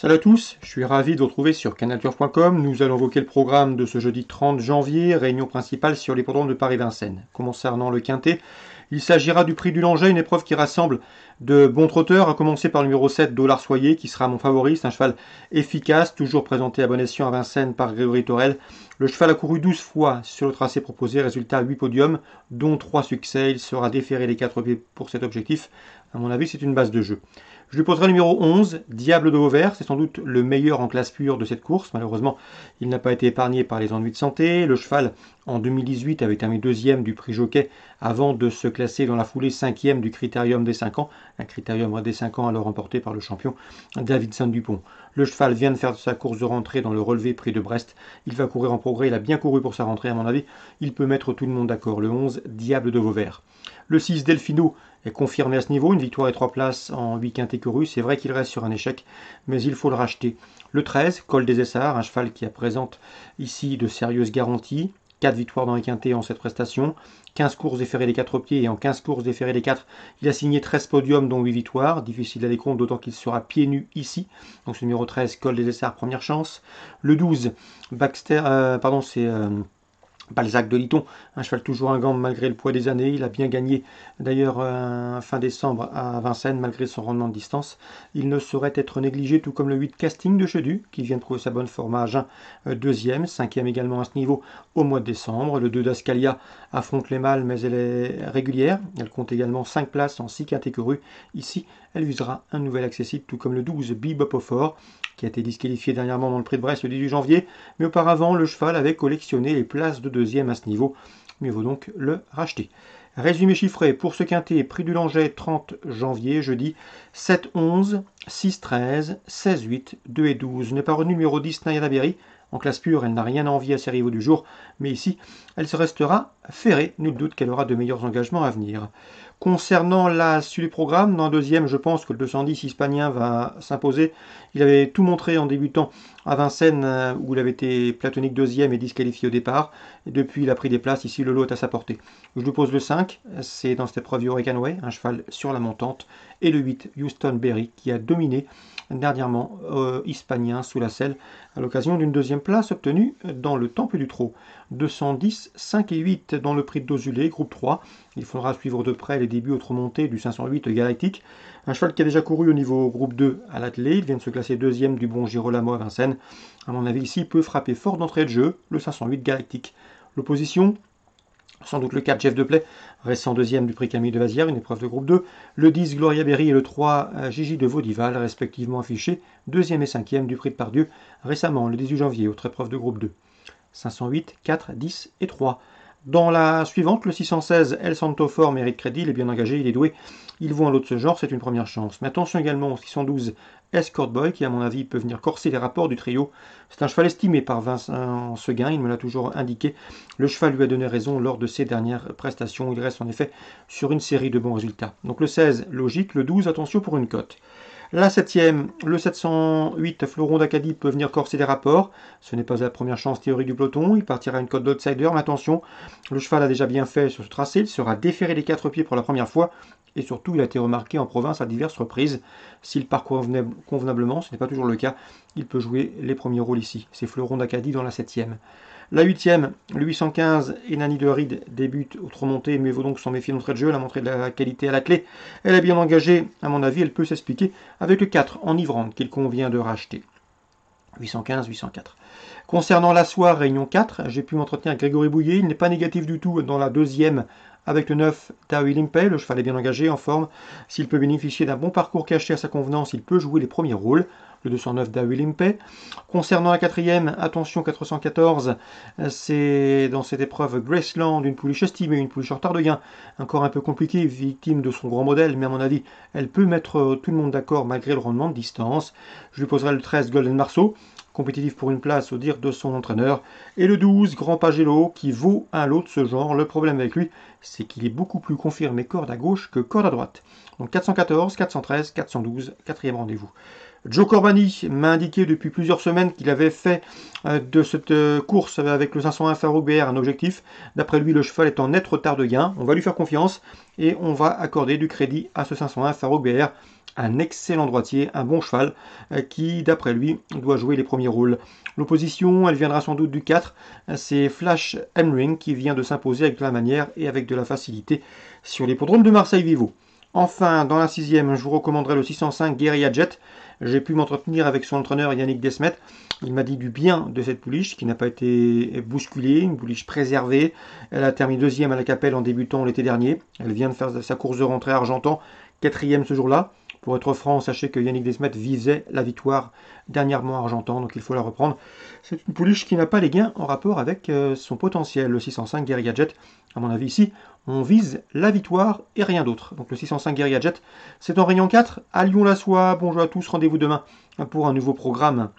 Salut à tous, je suis ravi de vous retrouver sur canalturf.com. Nous allons évoquer le programme de ce jeudi 30 janvier, réunion principale sur l'hippodrome de Paris-Vincennes. Concernant le quintet, il s'agira du prix du Langeais, une épreuve qui rassemble de bons trotteurs, à commencer par le numéro 7, Dollar Soyer, qui sera mon favori. C'est un cheval efficace, toujours présenté à bon escient à Vincennes par Grégory Torel. Le cheval a couru 12 fois sur le tracé proposé, résultat 8 podiums, dont 3 succès. Il sera déféré les 4 pieds pour cet objectif. À mon avis, c'est une base de jeu. Je lui poserai le numéro 11, Diable de Vauvert. C'est sans doute le meilleur en classe pure de cette course. Malheureusement, il n'a pas été épargné par les ennuis de santé. Le cheval, en 2018, avait terminé deuxième du prix Jockey avant de se classer dans la foulée cinquième du Critérium des 5 ans. Un Critérium des 5 ans alors remporté par le champion Davidson Dupont. Le cheval vient de faire sa course de rentrée dans le relevé prix de Brest. Il va courir en progrès. Il a bien couru pour sa rentrée, à mon avis. Il peut mettre tout le monde d'accord. Le 11, Diable de Vauvert. Le 6, Delfino, est confirmé à ce niveau, une victoire et 3 places en 8 quintés courus. C'est vrai qu'il reste sur un échec, mais il faut le racheter. Le 13, Col des Essarts, un cheval qui présente ici de sérieuses garanties. 4 victoires dans les quintés en cette prestation, 15 courses déférées des 4 pieds, et en 15 courses déférées des 4, il a signé 13 podiums dont 8 victoires. Difficile d'aller compte, d'autant qu'il sera pieds nus ici. Donc ce numéro 13, Col des Essarts, première chance. Le 12, Balzac de Liton, un cheval toujours un gant malgré le poids des années. Il a bien gagné d'ailleurs fin décembre à Vincennes malgré son rendement de distance. Il ne saurait être négligé, tout comme le 8 Casting de Chedu qui vient de prouver sa bonne forme à Agen, deuxième, cinquième également à ce niveau au mois de décembre. Le 2 d'Ascalia affronte les mâles mais elle est régulière. Elle compte également 5 places en 6 catégories. Ici, elle visera un nouvel accessible, tout comme le 12 Bebop au Fort qui a été disqualifié dernièrement dans le prix de Brest le 18 janvier. Mais auparavant, le cheval avait collectionné les places de deuxième à ce niveau. Mieux vaut donc le racheter. Résumé chiffré pour ce quintet, prix du Langeais 30 janvier, jeudi 7, 11, 6, 13, 16, 8, 2 et 12. N'est pas retenu numéro 10, Nayana Berry. En classe pure, elle n'a rien à envier à ses rivaux du jour, mais ici, elle se restera ferrée. Nul doute qu'elle aura de meilleurs engagements à venir. Concernant la suite du programme, dans le deuxième, je pense que le 210 Hispanien va s'imposer. Il avait tout montré en débutant à Vincennes, où il avait été platonique deuxième et disqualifié au départ. Et depuis, il a pris des places. Ici, le lot est à sa portée. Je lui pose le 5, c'est dans cette épreuve Hurricane Way, un cheval sur la montante. Et le 8, Houston Berry, qui a dominé dernièrement Hispanien sous la selle à l'occasion d'une deuxième place obtenue dans le Temple du Trot. 210, 5 et 8 dans le prix de Dozulé, groupe 3. Il faudra suivre de près les débuts autre montée du 508 Galactique. Un cheval qui a déjà couru au niveau groupe 2 à l'attelé. Il vient de se classer deuxième du bon Girolamo à Vincennes. À mon avis, ici, peut frapper fort d'entrée de jeu le 508 Galactique. L'opposition, sans doute le 4 Jeff Deplay, restant deuxième du prix Camille de Vazière, une épreuve de groupe 2. Le 10 Gloria Berry et le 3 Gigi de Vaudival, respectivement affichés deuxième et cinquième du prix de Pardieu, récemment le 18 janvier, autre épreuve de groupe 2. 508, 4, 10 et 3. Dans la suivante, le 616, El Santo Fort mérite crédit, il est bien engagé, il est doué. Il vaut un lot de ce genre, c'est une première chance. Mais attention également au 612, Escort Boy, qui à mon avis peut venir corser les rapports du trio. C'est un cheval estimé par Vincent Seguin, il me l'a toujours indiqué. Le cheval lui a donné raison lors de ses dernières prestations. Il reste en effet sur une série de bons résultats. Donc le 16, logique. Le 12, attention pour une cote. La 7e, le 708, Floron d'Acadie peut venir corser les rapports. Ce n'est pas la première chance théorique du peloton. Il partira à une cote d'outsider. Mais attention, le cheval a déjà bien fait sur ce tracé. Il sera déféré des 4 pieds pour la première fois. Et surtout, il a été remarqué en province à diverses reprises. S'il parcourt convenablement, ce n'est pas toujours le cas, il peut jouer les premiers rôles ici. C'est Floron d'Acadie dans la 7e. La 8e, le 815, Enani de Ride débute autre montée, mais vaut donc s'en méfier d'entrée de jeu. Elle a montré de la qualité à la clé. Elle est bien engagée, à mon avis, elle peut s'expliquer avec le 4 enivrante qu'il convient de racheter. 815, 804. Concernant la soirée Réunion 4, j'ai pu m'entretenir avec Grégory Bouillet. Il n'est pas négatif du tout dans la deuxième avec le 9 Taoui Limpey. Le cheval est bien engagé, en forme. S'il peut bénéficier d'un bon parcours caché à sa convenance, il peut jouer les premiers rôles. Le 209 Dawi Limpey. Concernant la 4e, attention 414, c'est dans cette épreuve Graceland, une pouliche estimée, une pouliche en retard de gain, encore un peu compliquée, victime de son grand modèle, mais à mon avis, elle peut mettre tout le monde d'accord malgré le rendement de distance. Je lui poserai le 13 Golden Marceau, compétitif pour une place au dire de son entraîneur, et le 12 Grand Pagello qui vaut un lot de ce genre. Le problème avec lui, c'est qu'il est beaucoup plus confirmé corde à gauche que corde à droite. Donc 414, 413, 412, 4e rendez-vous. Joe Corbani m'a indiqué depuis plusieurs semaines qu'il avait fait de cette course avec le 501 Farouk BR un objectif. D'après lui, le cheval est en net retard de gain. On va lui faire confiance et on va accorder du crédit à ce 501 Farouk BR. Un excellent droitier, un bon cheval qui, d'après lui, doit jouer les premiers rôles. L'opposition, elle viendra sans doute du 4. C'est Flash Hemring qui vient de s'imposer avec de la manière et avec de la facilité sur l'hippodrome de Marseille-Vivo. Enfin, dans la 6e, je vous recommanderai le 605 Guerilla Jet. J'ai pu m'entretenir avec son entraîneur Yannick Desmet. Il m'a dit du bien de cette pouliche qui n'a pas été bousculée, une pouliche préservée. Elle a terminé 2e à la Capelle en débutant l'été dernier. Elle vient de faire sa course de rentrée à Argentan, 4e ce jour-là. Pour être franc, sachez que Yannick Desmet visait la victoire dernièrement à Argentan, donc il faut la reprendre. C'est une pouliche qui n'a pas les gains en rapport avec son potentiel. Le 605 Guerilla Jet, à mon avis ici, on vise la victoire et rien d'autre. Donc le 605 Guerilla Jet, c'est en Réunion 4, à Lyon-la-Soie. Bonjour à tous, rendez-vous demain pour un nouveau programme